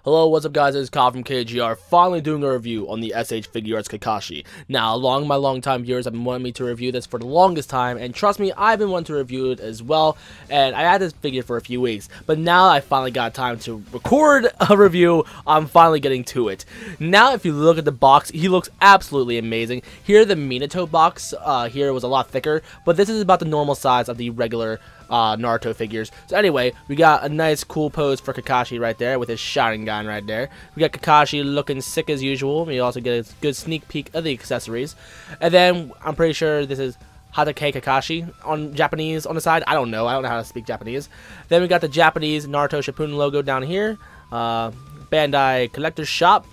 Hello, what's up guys, it's Kyle from KGR, finally doing a review on the SH Figuarts Kakashi. Now, along my long-time viewers have been wanting me to review this for the longest time, and trust me, I've been wanting to review it as well, and I had this figure for a few weeks, but now I finally got time to record a review. I'm finally getting to it. Now, if you look at the box, he looks absolutely amazing. Here, the Minato box, here was a lot thicker, but this is about the normal size of the regular Naruto figures. So anyway, we got a nice cool pose for Kakashi right there with his Sharingan right there. We got Kakashi looking sick as usual. We also get a good sneak peek of the accessories. And then I'm pretty sure this is Hatake Kakashi on Japanese on the side. I don't know how to speak Japanese. Then we got the Japanese Naruto Shippuden logo down here. Bandai Collector's Shop.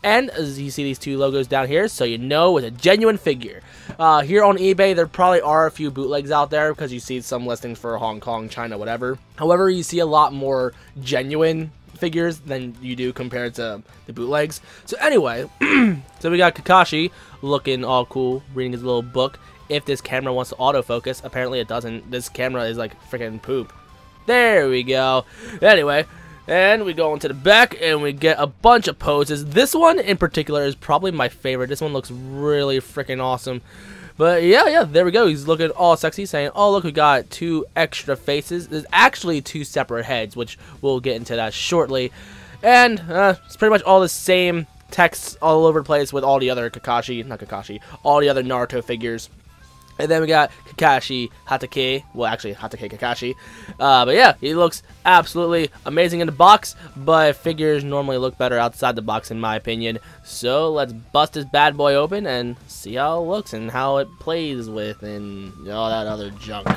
And as you see these two logos down here, so you know it's a genuine figure. Here on eBay, there probably are a few bootlegs out there because you see some listings for Hong Kong, China, whatever. However, you see a lot more genuine figures than you do compared to the bootlegs. So anyway, so we got Kakashi looking all cool, reading his little book. If this camera wants to autofocus, apparently it doesn't. This camera is like freaking poop. There we go. Anyway. And we go into the back and we get a bunch of poses. This one in particular is probably my favorite. This one looks really freaking awesome. But yeah, there we go. He's looking all sexy saying, oh look, we got two extra faces. There's actually two separate heads, which we'll get into that shortly. And it's pretty much all the same text all over the place with all the other all the other Naruto figures. And then we got Kakashi Hatake, well actually Hatake Kakashi, but yeah, he looks absolutely amazing in the box, but figures normally look better outside the box in my opinion. So let's bust this bad boy open and see how it looks and how it plays with and all that other junk.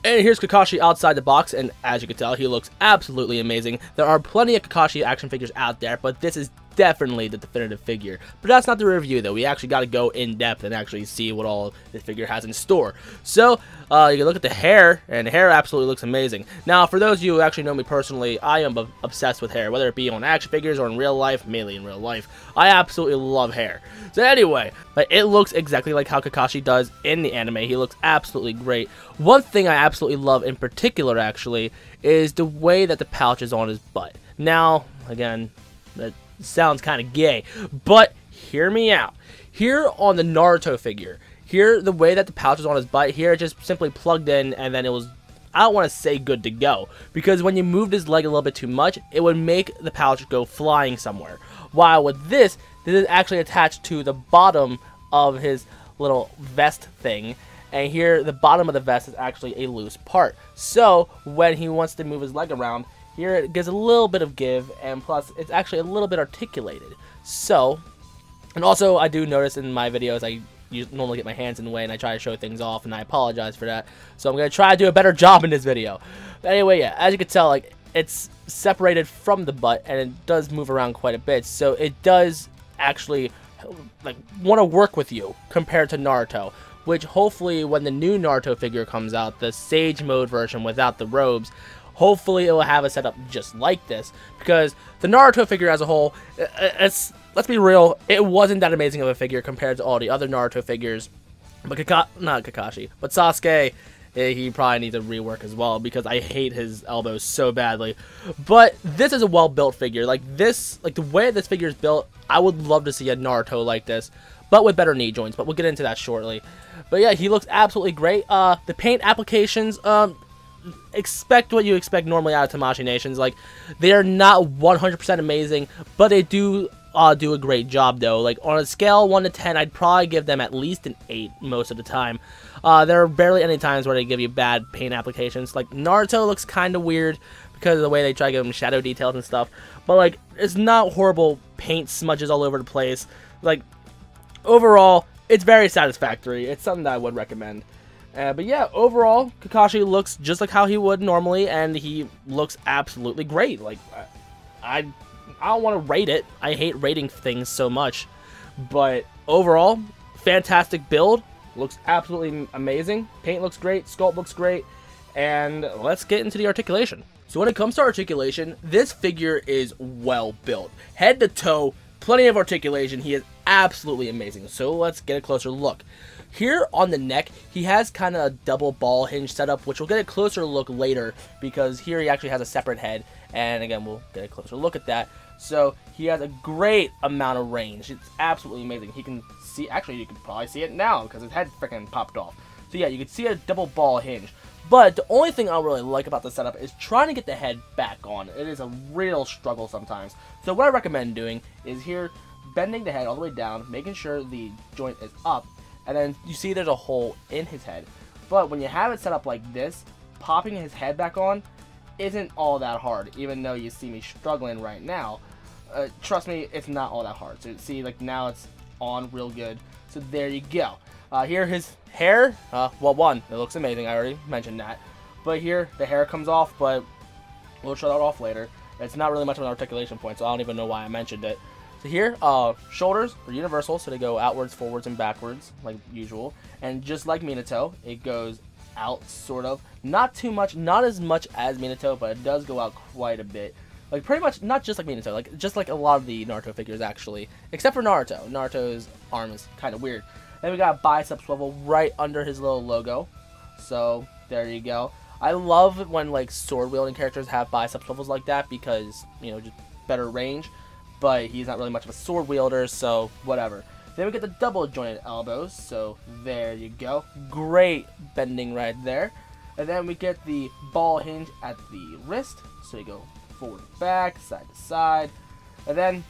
And here's Kakashi outside the box, and as you can tell, he looks absolutely amazing. There are plenty of Kakashi action figures out there, but this is definitely the definitive figure. But that's not the review though. We actually got to go in depth and actually see what all this figure has in store. So you can look at the hair, and the hair absolutely looks amazing. Now for those of you who actually know me personally, I am obsessed with hair, whether it be on action figures or in real life, mainly in real life. I absolutely love hair. So anyway, but it looks exactly like how Kakashi does in the anime. He looks absolutely great. One thing I absolutely love in particular actually is the way that the pouch is on his butt. Now again, that sounds kind of gay, but hear me out. Here on the Naruto figure, here the way that the pouch is on his butt, here it just simply plugged in and then it was, I don't want to say good to go, because when you moved his leg a little bit too much, it would make the pouch go flying somewhere. While with this is actually attached to the bottom of his little vest thing, and here the bottom of the vest is actually a loose part. So when he wants to move his leg around, here it gives a little bit of give, and plus it's actually a little bit articulated. So, and also I do notice in my videos I normally get my hands in the way and I try to show things off, and I apologize for that. So I'm going to try to do a better job in this video. But anyway, yeah, as you can tell, like, it's separated from the butt and it does move around quite a bit. So it does actually like want to work with you compared to Naruto, which hopefully when the new Naruto figure comes out, the Sage Mode version without the robes, hopefully it will have a setup just like this, because the Naruto figure as a whole, let's be real, it wasn't that amazing of a figure compared to all the other Naruto figures. But not Kakashi, but Sasuke, he probably needs a rework as well, because I hate his elbows so badly. But this is a well-built figure. Like this, like the way this figure is built, I would love to see a Naruto like this, but with better knee joints. But we'll get into that shortly. But yeah, he looks absolutely great. The paint applications, expect what you expect normally out of Tamashii Nations. Like, they are not 100% amazing, but they do do a great job though. Like on a scale 1 to 10, I'd probably give them at least an 8 most of the time. There are barely any times where they give you bad paint applications. Like Naruto looks kind of weird because of the way they try to give him shadow details and stuff, but like it's not horrible paint smudges all over the place. Like overall, it's very satisfactory. It's something that I would recommend. But yeah, overall, Kakashi looks just like how he would normally, and he looks absolutely great. Like, I don't want to rate it. I hate rating things so much. But overall, fantastic build. Looks absolutely amazing. Paint looks great. Sculpt looks great. And let's get into the articulation. So when it comes to articulation, this figure is well built. Head to toe, plenty of articulation. He is absolutely amazing. So let's get a closer look. Here on the neck, he has kind of a double ball hinge setup, which we'll get a closer look later, because here he actually has a separate head, and again, we'll get a closer look at that. So he has a great amount of range. It's absolutely amazing. He can see, actually you can probably see it now because his head freaking popped off. So yeah, you can see a double ball hinge. But the only thing I really like about the setup is trying to get the head back on. It is a real struggle sometimes. So what I recommend doing is here, bending the head all the way down, making sure the joint is up, and then you see there's a hole in his head. But when you have it set up like this, popping his head back on isn't all that hard, even though you see me struggling right now. Trust me, it's not all that hard. So see, like now it's on real good. So there you go. Here his hair, well, one, it looks amazing. I already mentioned that. But here the hair comes off, but we'll show that off later. It's not really much of an articulation point, so I don't even know why I mentioned it. So here, shoulders are universal, so they go outwards, forwards, and backwards, like usual. And just like Minato, it goes out, sort of. Not too much, not as much as Minato, but it does go out quite a bit. Like, pretty much, not just like Minato, like, just like a lot of the Naruto figures, actually. Except for Naruto. Naruto's arm is kind of weird. Then we got a bicep swivel right under his little logo. So, there you go. I love when, like, sword-wielding characters have bicep swivels like that because, you know, just better range. But he's not really much of a sword wielder, so whatever. Then we get the double jointed elbows, so there you go. Great bending right there. And then we get the ball hinge at the wrist, so you go forward and back, side to side. And then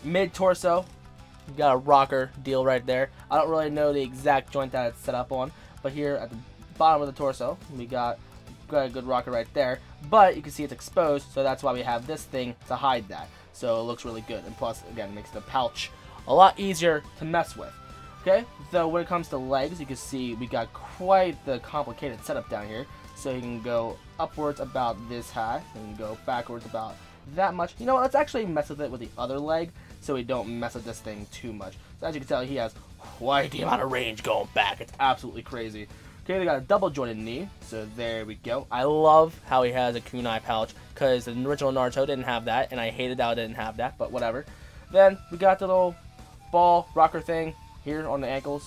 mid-torso, you got a rocker deal right there. I don't really know the exact joint that it's set up on, but here at the bottom of the torso, we got a good rocker right there. But you can see it's exposed, so that's why we have this thing to hide that. So it looks really good, and plus, again, it makes the pouch a lot easier to mess with. Okay, so when it comes to legs, you can see we got quite the complicated setup down here. So you can go upwards about this high, and you can go backwards about that much. You know what, let's actually mess with it with the other leg, so we don't mess with this thing too much. So as you can tell, he has quite the amount of range going back. It's absolutely crazy. Okay, they got a double jointed knee, so there we go. I love how he has a kunai pouch, because the original Naruto didn't have that, and I hated how it didn't have that, but whatever. Then we got the little ball rocker thing here on the ankles.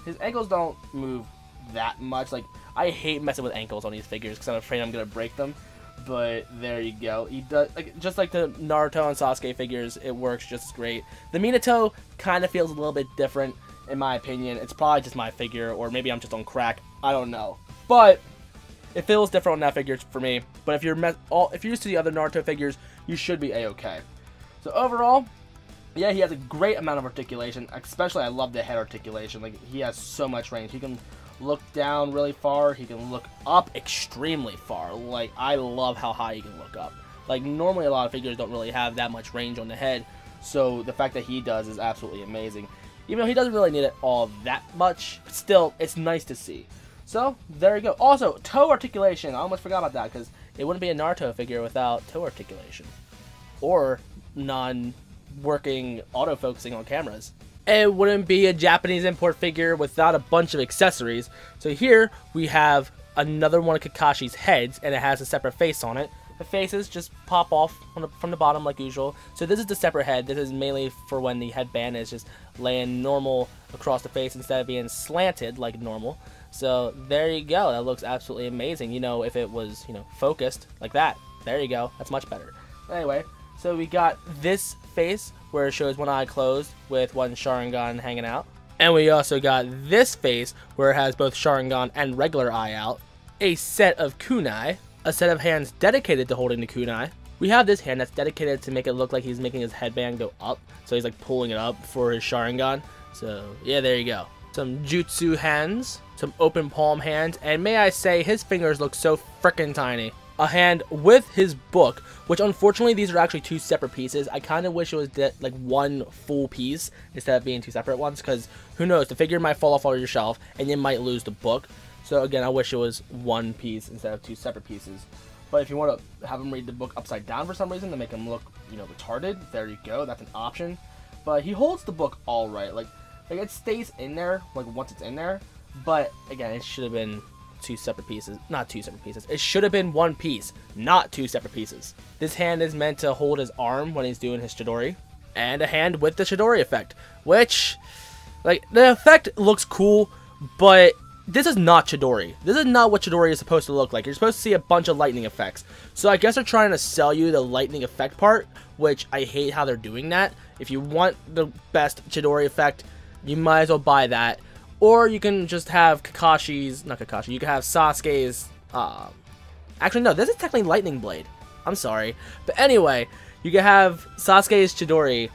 His ankles don't move that much. Like, I hate messing with ankles on these figures, because I'm afraid I'm going to break them. But there you go. He does, like, just like the Naruto and Sasuke figures, it works just great. The Minato kind of feels a little bit different. In my opinion, it's probably just my figure, or maybe I'm just on crack. I don't know, but it feels different on that figure for me. But if you're used to the other Naruto figures, you should be a-okay. So overall, yeah, he has a great amount of articulation. Especially, I love the head articulation. Like, he has so much range. He can look down really far. He can look up extremely far. Like, I love how high he can look up. Like, normally a lot of figures don't really have that much range on the head. So the fact that he does is absolutely amazing. Even though he doesn't really need it all that much, still, it's nice to see. So, there you go. Also, toe articulation. I almost forgot about that, because it wouldn't be a Naruto figure without toe articulation. Or non-working autofocusing on cameras. It wouldn't be a Japanese import figure without a bunch of accessories. So here, we have another one of Kakashi's heads, and it has a separate face on it. The faces just pop off from the bottom like usual. So this is the separate head. This is mainly for when the headband is just laying normal across the face instead of being slanted like normal. So there you go. That looks absolutely amazing. You know, if it was, you know, focused like that. There you go. That's much better. Anyway, so we got this face where it shows one eye closed with one Sharingan hanging out. And we also got this face where it has both Sharingan and regular eye out. A set of kunai. A set of hands dedicated to holding the kunai. We have this hand that's dedicated to make it look like he's making his headband go up. So he's like pulling it up for his Sharingan. So yeah, there you go. Some jutsu hands, some open palm hands, and may I say his fingers look so frickin' tiny. A hand with his book, which unfortunately these are actually two separate pieces. I kind of wish it was like one full piece instead of being two separate ones, because who knows, the figure might fall off on your shelf and you might lose the book. So again, I wish it was one piece instead of two separate pieces. But if you want to have him read the book upside down for some reason to make him look, you know, retarded, there you go. That's an option. But he holds the book all right. Like it stays in there, like once it's in there. But again, it should have been two separate pieces. Not two separate pieces. It should have been one piece, not two separate pieces. This hand is meant to hold his arm when he's doing his Chidori. And a hand with the Chidori effect. Which, like, the effect looks cool, but this is not Chidori. This is not what Chidori is supposed to look like. You're supposed to see a bunch of lightning effects. So I guess they're trying to sell you the lightning effect part, which I hate how they're doing that. If you want the best Chidori effect, you might as well buy that. Or you can just have Kakashi's, not Kakashi, you can have Sasuke's, actually no, this is technically Lightning Blade. I'm sorry. But anyway, you can have Sasuke's Chidori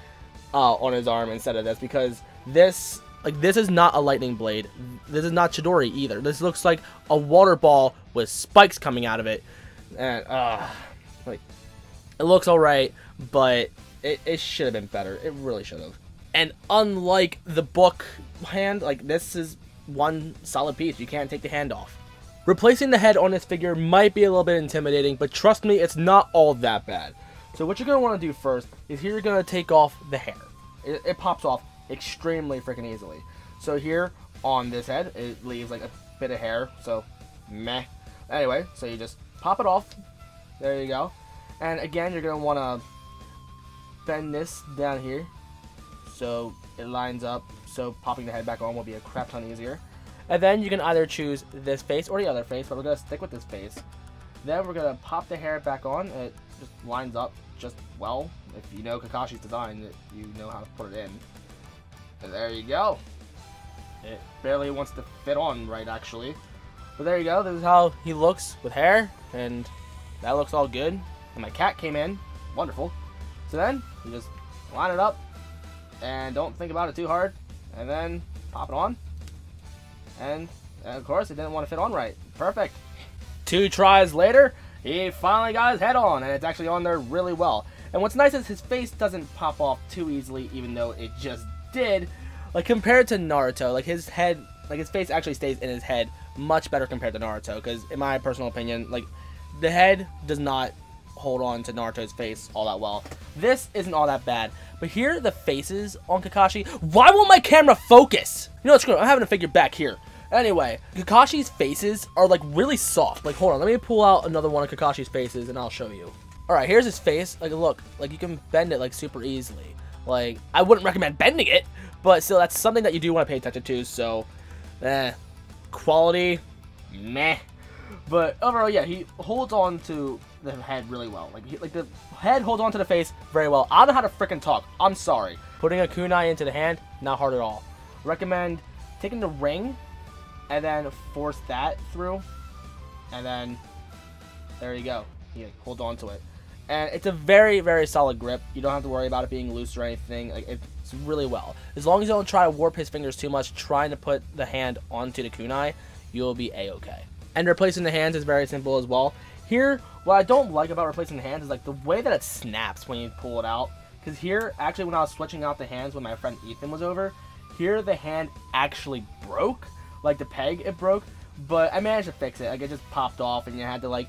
on his arm instead of this, because this, like, this is not a Lightning Blade. This is not Chidori either. This looks like a water ball with spikes coming out of it. And, like, it looks alright, but it should have been better. It really should have. And unlike the book hand, like, this is one solid piece. You can't take the hand off. Replacing the head on this figure might be a little bit intimidating, but trust me, it's not all that bad. So what you're going to want to do first is here you're going to take off the hair. It pops off extremely freaking easily. So here on this head, it leaves like a bit of hair, so meh. Anyway, so you just pop it off. There you go. And again, you're going to want to bend this down here so it lines up, so popping the head back on will be a crap ton easier. And then you can either choose this face or the other face, but we're going to stick with this face. Then we're going to pop the hair back on. It just lines up just well. If you know Kakashi's design, you know how to put it in. And there you go. It barely wants to fit on right, actually. But there you go. This is how he looks with hair, and that looks all good. And my cat came in. Wonderful. So then, you just line it up, and don't think about it too hard, and then pop it on. And of course, it didn't want to fit on right. Perfect. 2 tries later, he finally got his head on, and it's actually on there really well. And what's nice is his face doesn't pop off too easily, even though it just did. Like, compared to Naruto, like, his head, like, his face actually stays in his head much better compared to Naruto, because in my personal opinion, like, the head does not hold on to Naruto's face all that well. This isn't all that bad. But here, the faces on Kakashi, why won't my camera focus? You know what, screw it, I'm having a figure back here. Anyway, Kakashi's faces are, like, really soft. Like, hold on, let me pull out another one of Kakashi's faces and I'll show you. Alright, here's his face. Like, look, like, you can bend it, like, super easily. Like, I wouldn't recommend bending it, but still, that's something that you do want to pay attention to, so, quality, meh. But overall, yeah, he holds on to the head really well. Like, the head holds on to the face very well. I don't know how to freaking talk. I'm sorry. Putting a kunai into the hand, not hard at all. Recommend taking the ring and then force that through, and then there you go. You hold on to it, and it's a very, very solid grip. You don't have to worry about it being loose or anything. Like, it's really well. As long as you don't try to warp his fingers too much trying to put the hand onto the kunai, you'll be a-okay. And replacing the hands is very simple as well. Here, what I don't like about replacing the hands is, like, the way that it snaps when you pull it out. Because here, actually, when I was switching out the hands when my friend Ethan was over, here the hand actually broke. Like, the peg, it broke. But I managed to fix it. Like, it just popped off, and you had to, like,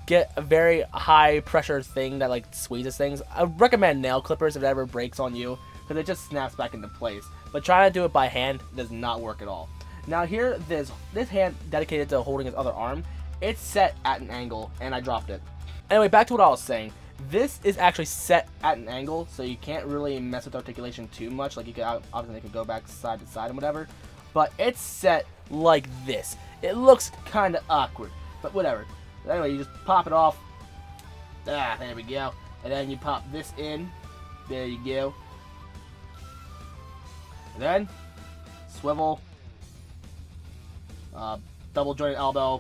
get a very high pressure thing that, like, squeezes things. I recommend nail clippers if it ever breaks on you, because it just snaps back into place. But trying to do it by hand does not work at all. Now here, this hand dedicated to holding his other arm, it's set at an angle, and I dropped it. Anyway, back to what I was saying. This is actually set at an angle, so you can't really mess with articulation too much. Like, you can obviously can go back side to side and whatever, but it's set like this. It looks kind of awkward, but whatever. Anyway, you just pop it off. There we go. And then you pop this in. There you go. And then swivel. Double jointed elbow,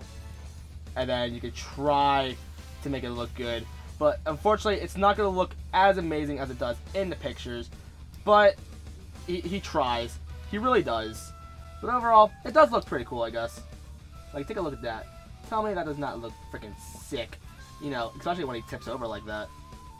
and then you can try to make it look good, but unfortunately it's not going to look as amazing as it does in the pictures, but he tries. He really does. But overall, it does look pretty cool, I guess. Like, take a look at that. Tell me that does not look freaking sick, you know, especially when he tips over like that.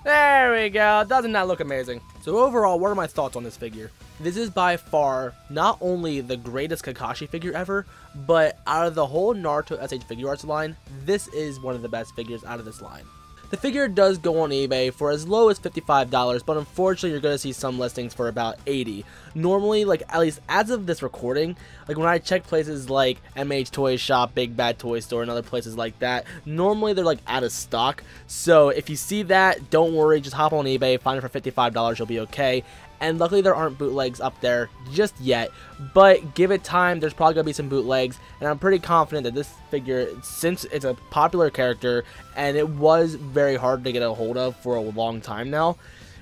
There we go. Doesn't that look amazing? So overall, what are my thoughts on this figure? This is by far not only the greatest Kakashi figure ever, but out of the whole Naruto SH Figuarts line, this is one of the best figures out of this line. The figure does go on eBay for as low as $55, but unfortunately you're going to see some listings for about $80. Normally, like, at least as of this recording, like, when I check places like MH Toy Shop, Big Bad Toy Store, and other places like that, normally they're, like, out of stock. So if you see that, don't worry, just hop on eBay, find it for $55, you'll be okay. and luckily there aren't bootlegs up there just yet, but give it time, there's probably gonna be some bootlegs, and I'm pretty confident that this figure, since it's a popular character and it was very hard to get a hold of for a long time now,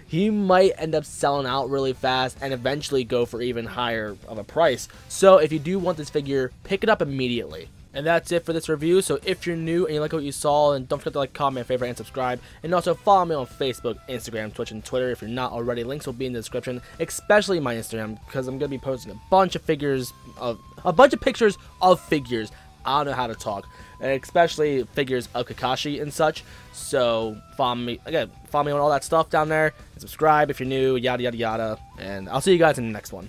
he might end up selling out really fast and eventually go for even higher of a price. So if you do want this figure, pick it up immediately. And that's it for this review. So if you're new and you like what you saw, then don't forget to like, comment, favorite, and subscribe. And also follow me on Facebook, Instagram, Twitch, and Twitter if you're not already. Links will be in the description, especially my Instagram, because I'm going to be posting a bunch of pictures of figures. I don't know how to talk, and especially figures of Kakashi and such. So follow me on all that stuff down there, and subscribe if you're new, yada yada yada, and I'll see you guys in the next one.